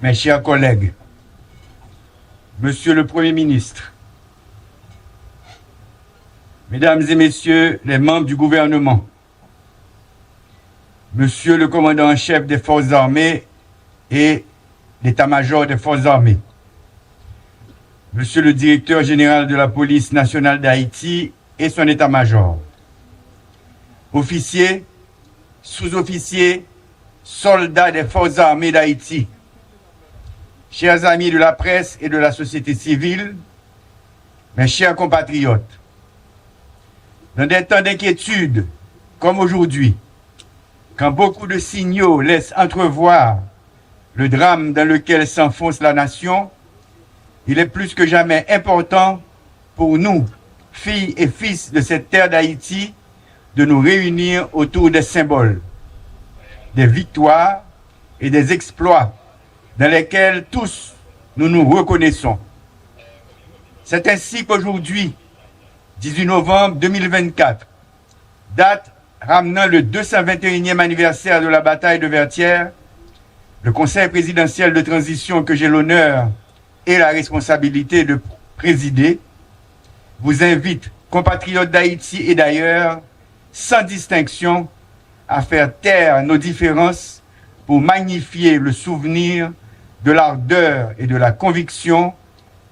mes chers collègues, Monsieur le Premier ministre, Mesdames et Messieurs les membres du gouvernement, Monsieur le commandant en chef des forces armées et l'état-major des forces armées, Monsieur le directeur général de la police nationale d'Haïti et son état-major, officiers, sous-officiers, soldats des forces armées d'Haïti, chers amis de la presse et de la société civile, mes chers compatriotes, dans des temps d'inquiétude comme aujourd'hui, quand beaucoup de signaux laissent entrevoir le drame dans lequel s'enfonce la nation, il est plus que jamais important pour nous, filles et fils de cette terre d'Haïti, de nous réunir autour des symboles, des victoires et des exploits dans lesquels tous nous nous reconnaissons. C'est ainsi qu'aujourd'hui, 18 novembre 2024, date ramenant le 221e anniversaire de la bataille de Vertières, le Conseil présidentiel de transition que j'ai l'honneur et la responsabilité de présider, vous invite, compatriotes d'Haïti et d'ailleurs, sans distinction, à faire taire nos différences pour magnifier le souvenir de l'ardeur et de la conviction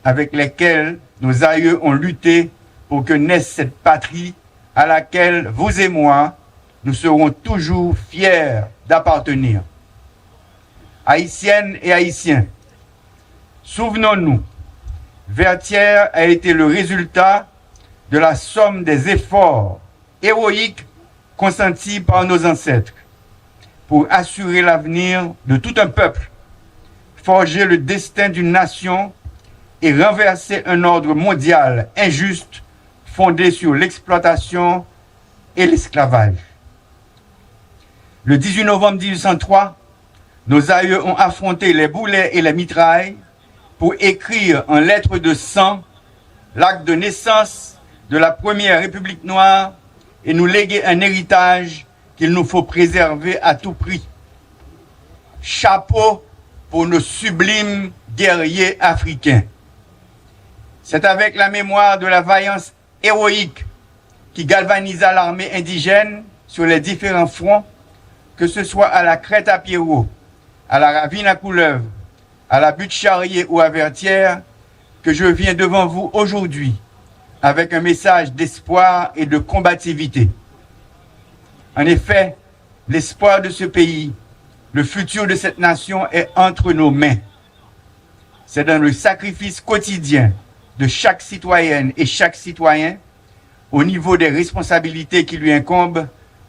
avec lesquelles nos aïeux ont lutté pour que naisse cette patrie à laquelle vous et moi, nous serons toujours fiers d'appartenir. Haïtiennes et Haïtiens, souvenons-nous, Vertières a été le résultat de la somme des efforts héroïques consentis par nos ancêtres pour assurer l'avenir de tout un peuple, forger le destin d'une nation et renverser un ordre mondial injuste fondé sur l'exploitation et l'esclavage. Le 18 novembre 1803, nos aïeux ont affronté les boulets et les mitrailles pour écrire en lettres de sang l'acte de naissance de la première République noire et nous léguer un héritage qu'il nous faut préserver à tout prix. Chapeau pour nos sublimes guerriers africains. C'est avec la mémoire de la vaillance héroïque qui galvanisa l'armée indigène sur les différents fronts, que ce soit à la Crête à Pierrot, à la Ravine à Couleuvre, à la Butte Charrier ou à Vertières, que je viens devant vous aujourd'hui avec un message d'espoir et de combativité. En effet, l'espoir de ce pays, le futur de cette nation est entre nos mains. C'est dans le sacrifice quotidien de chaque citoyenne et chaque citoyen, au niveau des responsabilités qui lui incombent,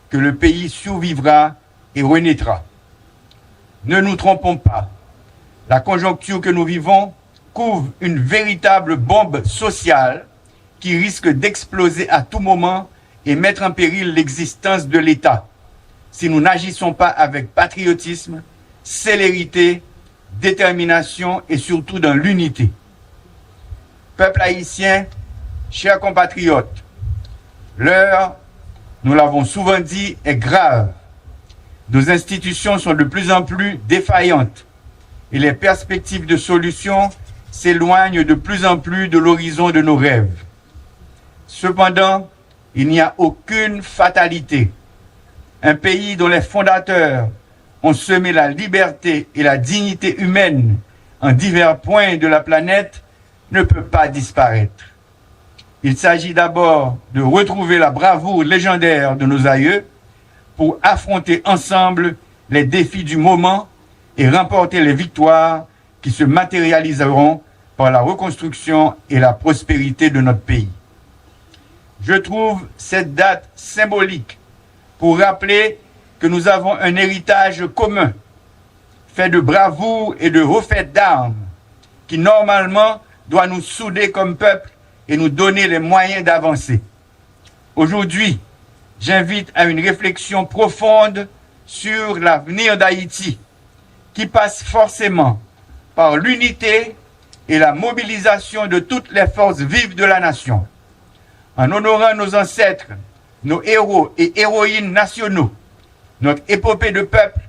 que le pays survivra et renaîtra. Ne nous trompons pas, la conjoncture que nous vivons couvre une véritable bombe sociale qui risque d'exploser à tout moment et mettre en péril l'existence de l'État, si nous n'agissons pas avec patriotisme, célérité, détermination et surtout dans l'unité. Peuple haïtien, chers compatriotes, l'heure, nous l'avons souvent dit, est grave. Nos institutions sont de plus en plus défaillantes et les perspectives de solutions s'éloignent de plus en plus de l'horizon de nos rêves. Cependant, il n'y a aucune fatalité. Un pays dont les fondateurs ont semé la liberté et la dignité humaine en divers points de la planète ne peut pas disparaître. Il s'agit d'abord de retrouver la bravoure légendaire de nos aïeux pour affronter ensemble les défis du moment et remporter les victoires qui se matérialiseront par la reconstruction et la prospérité de notre pays. Je trouve cette date symbolique pour rappeler que nous avons un héritage commun, fait de bravoure et de refaite d'armes, qui normalement doit nous souder comme peuple et nous donner les moyens d'avancer. Aujourd'hui, j'invite à une réflexion profonde sur l'avenir d'Haïti, qui passe forcément par l'unité et la mobilisation de toutes les forces vives de la nation. En honorant nos ancêtres, nos héros et héroïnes nationaux, notre épopée de peuple,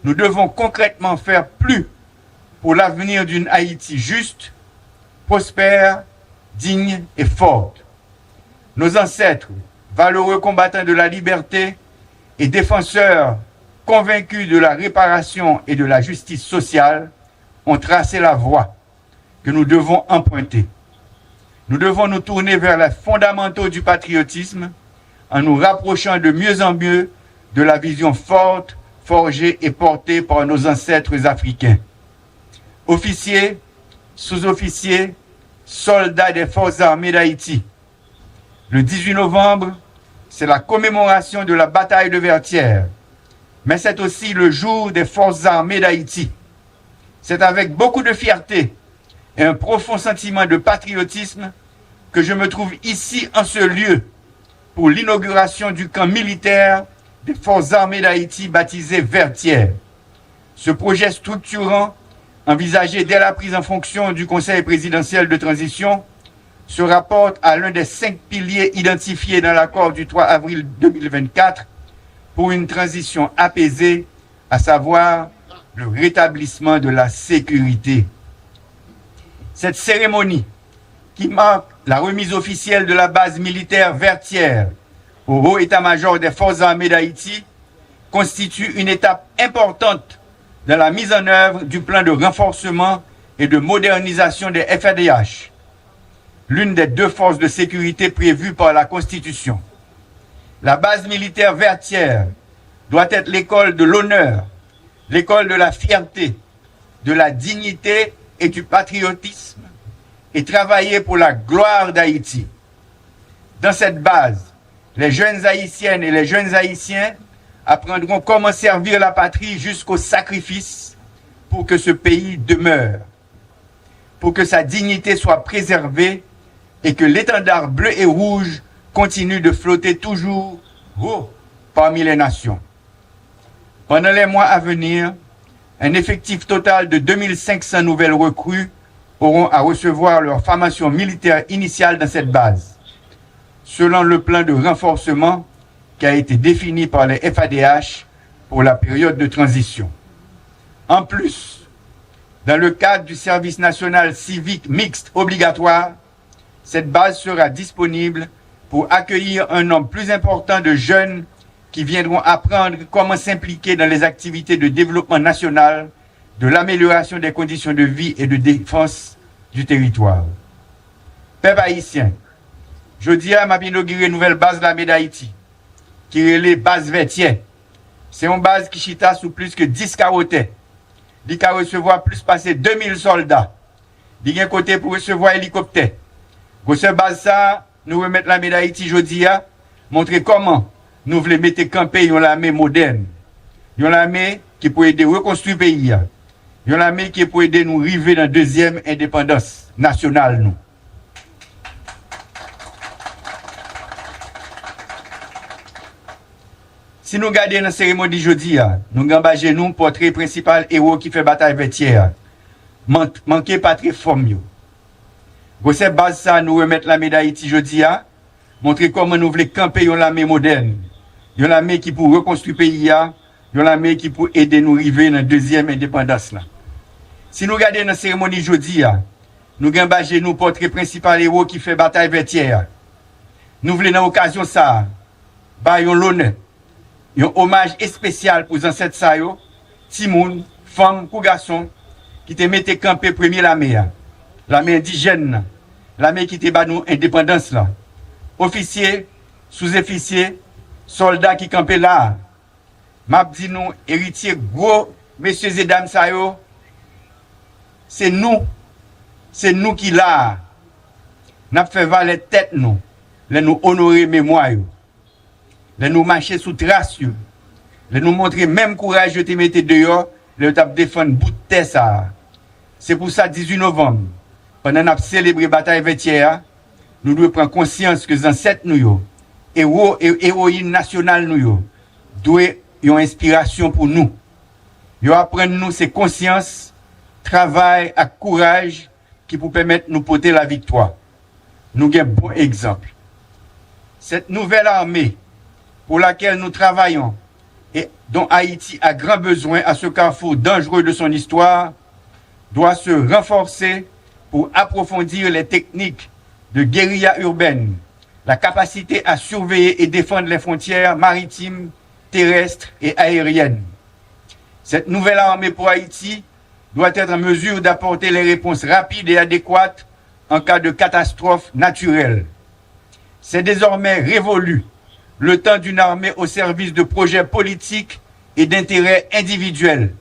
nous devons concrètement faire plus pour l'avenir d'une Haïti juste, prospère, digne et forte. Nos ancêtres, valeureux combattants de la liberté et défenseurs convaincus de la réparation et de la justice sociale, ont tracé la voie que nous devons emprunter. Nous devons nous tourner vers les fondamentaux du patriotisme en nous rapprochant de mieux en mieux de la vision forte, forgée et portée par nos ancêtres africains. Officiers, sous-officiers, soldats des forces armées d'Haïti. Le 18 novembre, c'est la commémoration de la bataille de Vertières, mais c'est aussi le jour des forces armées d'Haïti. C'est avec beaucoup de fierté et un profond sentiment de patriotisme que je me trouve ici en ce lieu pour l'inauguration du camp militaire des forces armées d'Haïti baptisé Vertières. Ce projet structurant, envisagé dès la prise en fonction du Conseil présidentiel de transition, se rapporte à l'un des 5 piliers identifiés dans l'accord du 3 avril 2024 pour une transition apaisée, à savoir le rétablissement de la sécurité. Cette cérémonie, qui marque la remise officielle de la base militaire Vertières au haut état-major des forces armées d'Haïti, constitue une étape importante dans la mise en œuvre du plan de renforcement et de modernisation des FADH, l'une des 2 forces de sécurité prévues par la Constitution. La base militaire Vertières doit être l'école de l'honneur, l'école de la fierté, de la dignité et du patriotisme, et travailler pour la gloire d'Haïti. Dans cette base, les jeunes haïtiennes et les jeunes haïtiens apprendront comment servir la patrie jusqu'au sacrifice pour que ce pays demeure, pour que sa dignité soit préservée et que l'étendard bleu et rouge continue de flotter toujours haut parmi les nations. Pendant les mois à venir, un effectif total de 2500 nouvelles recrues auront à recevoir leur formation militaire initiale dans cette base, selon le plan de renforcement qui a été défini par les FADH pour la période de transition. En plus, dans le cadre du service national civique mixte obligatoire, cette base sera disponible pour accueillir un nombre plus important de jeunes qui viendront apprendre comment s'impliquer dans les activités de développement national, de l'amélioration des conditions de vie et de défense du territoire. Peuple haïtien, jeudi à m'a inauguré une nouvelle base de l'armée d'Haïti, qui est les bases Vertières. C'est une base qui chita sous plus que 10 carottes. Il va recevoir plus passer 2000 soldats. Il y a un côté pour recevoir hélicoptère. Pour cette base ça, nous remettons l'armée d'Haïti jeudi à montrer comment nous voulons mettre camper une armée moderne. Une armée qui peut aider à reconstruire le pays. Une armée qui peut aider nous arriver dans la deuxième indépendance nationale. Nous. Si nous regardons la cérémonie jeudi, nous engagons nous portrait principal héros qui fait bataille Vertières. Manquez pas très forme. Pour cette base ça, nous remettons la médaille d'Haïti jeudi, montrer comment nous voulons camper une armée moderne. Une armée qui peut reconstruire le pays, une armée qui peut aider nous arriver dans la deuxième indépendance. Là. Si nous regardons la cérémonie jeudi, nous engagons nous portrait principal héros qui fait bataille Vertières. Nous voulons dans l'occasion ça, bailler l'honneur. Un hommage spécial pour les ancêtres sa yo, timoun, femmes, ou garçons, qui te mettent camper premier l'armée indigène, l'armée qui te bat nous indépendance là. Officiers, sous-officiers, soldats qui campaient là. M'a dit nous, héritiers gros, messieurs et dames sa yo, c'est nous qui là. N'a fait valer tête nous, nous honorer mémoire yo. Les nous marcher sous trace, les nous montrer même courage de te mettre dehors, les tap défendre bout de terre ça. C'est pour ça 18 novembre, pendant qu'on célèbre la bataille Vertières, nous devons prendre conscience que les ancêtres nous, héros et héroïnes nationales nous, doivent une inspiration pour nous. Ils apprennent nous ces consciences, travail et courage qui pour permettre nous porter la victoire. Nous avons un bon exemple. Cette nouvelle armée pour laquelle nous travaillons et dont Haïti a grand besoin à ce carrefour dangereux de son histoire, doit se renforcer pour approfondir les techniques de guérilla urbaine, la capacité à surveiller et défendre les frontières maritimes, terrestres et aériennes. Cette nouvelle armée pour Haïti doit être en mesure d'apporter les réponses rapides et adéquates en cas de catastrophe naturelle. C'est désormais révolu le temps d'une armée au service de projets politiques et d'intérêts individuels.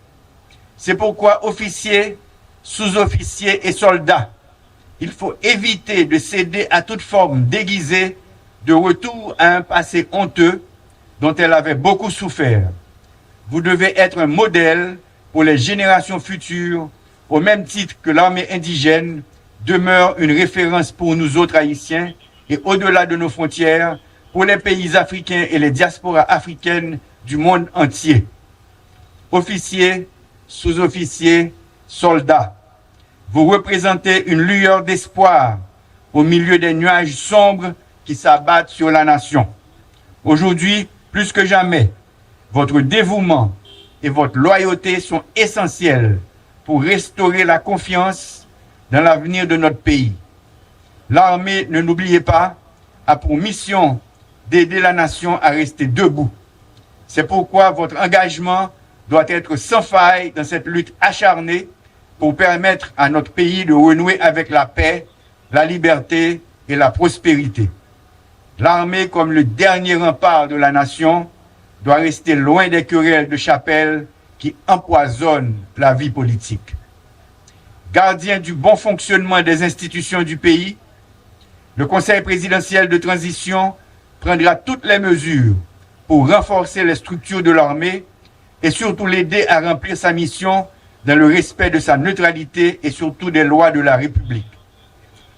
C'est pourquoi officiers, sous-officiers et soldats, il faut éviter de céder à toute forme déguisée de retour à un passé honteux dont elle avait beaucoup souffert. Vous devez être un modèle pour les générations futures, au même titre que l'armée indigène demeure une référence pour nous autres Haïtiens et au-delà de nos frontières, pour les pays africains et les diasporas africaines du monde entier. Officiers, sous-officiers, soldats, vous représentez une lueur d'espoir au milieu des nuages sombres qui s'abattent sur la nation. Aujourd'hui, plus que jamais, votre dévouement et votre loyauté sont essentiels pour restaurer la confiance dans l'avenir de notre pays. L'armée, ne l'oubliez pas, a pour mission d'aider la nation à rester debout. C'est pourquoi votre engagement doit être sans faille dans cette lutte acharnée pour permettre à notre pays de renouer avec la paix, la liberté et la prospérité. L'armée, comme le dernier rempart de la nation, doit rester loin des querelles de chapelle qui empoisonnent la vie politique. Gardien du bon fonctionnement des institutions du pays, le Conseil présidentiel de transition prendra toutes les mesures pour renforcer les structures de l'armée et surtout l'aider à remplir sa mission dans le respect de sa neutralité et surtout des lois de la République.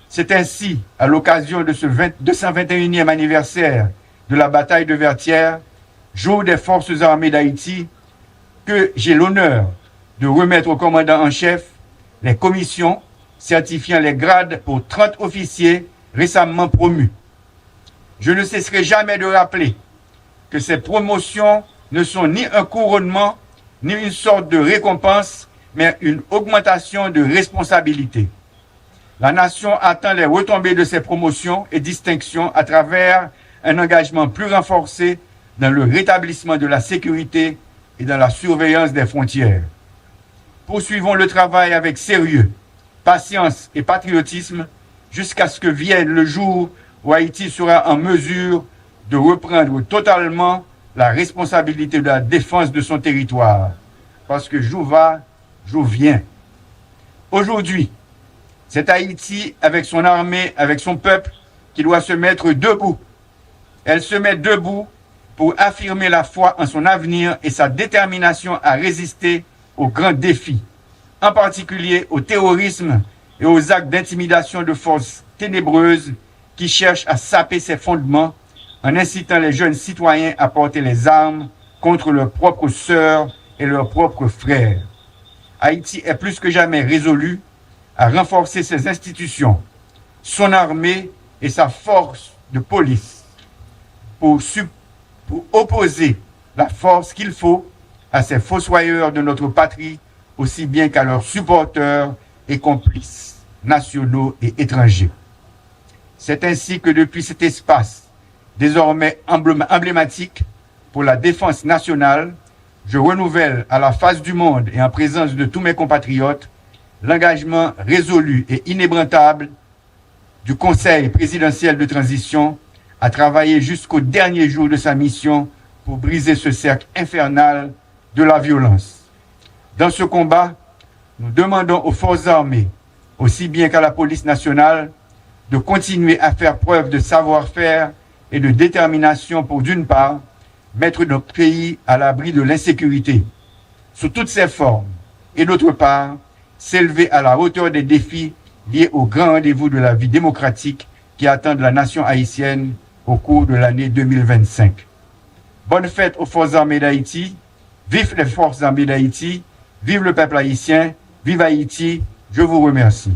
C'est ainsi, à l'occasion de ce 221e anniversaire de la bataille de Vertières, jour des forces armées d'Haïti, que j'ai l'honneur de remettre au commandant en chef les commissions certifiant les grades pour 30 officiers récemment promus. Je ne cesserai jamais de rappeler que ces promotions ne sont ni un couronnement, ni une sorte de récompense, mais une augmentation de responsabilité. La nation attend les retombées de ces promotions et distinctions à travers un engagement plus renforcé dans le rétablissement de la sécurité et dans la surveillance des frontières. Poursuivons le travail avec sérieux, patience et patriotisme jusqu'à ce que vienne le jour où Haïti sera en mesure de reprendre totalement la responsabilité de la défense de son territoire. Parce que j'où va, j'où viens. Aujourd'hui, c'est Haïti, avec son armée, avec son peuple, qui doit se mettre debout. Elle se met debout pour affirmer la foi en son avenir et sa détermination à résister aux grands défis, en particulier au terrorisme et aux actes d'intimidation de forces ténébreuses qui cherchent à saper ses fondements en incitant les jeunes citoyens à porter les armes contre leurs propres sœurs et leurs propres frères. Haïti est plus que jamais résolu à renforcer ses institutions, son armée et sa force de police pour opposer la force qu'il faut à ces fossoyeurs de notre patrie, aussi bien qu'à leurs supporters et complices nationaux et étrangers. C'est ainsi que depuis cet espace, désormais emblématique pour la défense nationale, je renouvelle à la face du monde et en présence de tous mes compatriotes l'engagement résolu et inébranlable du Conseil présidentiel de transition à travailler jusqu'au dernier jour de sa mission pour briser ce cercle infernal de la violence. Dans ce combat, nous demandons aux forces armées, aussi bien qu'à la police nationale, de continuer à faire preuve de savoir-faire et de détermination pour, d'une part, mettre notre pays à l'abri de l'insécurité sous toutes ses formes, et d'autre part, s'élever à la hauteur des défis liés au grand rendez-vous de la vie démocratique qui attendent la nation haïtienne au cours de l'année 2025. Bonne fête aux forces armées d'Haïti, vive les forces armées d'Haïti, vive le peuple haïtien, vive Haïti, je vous remercie.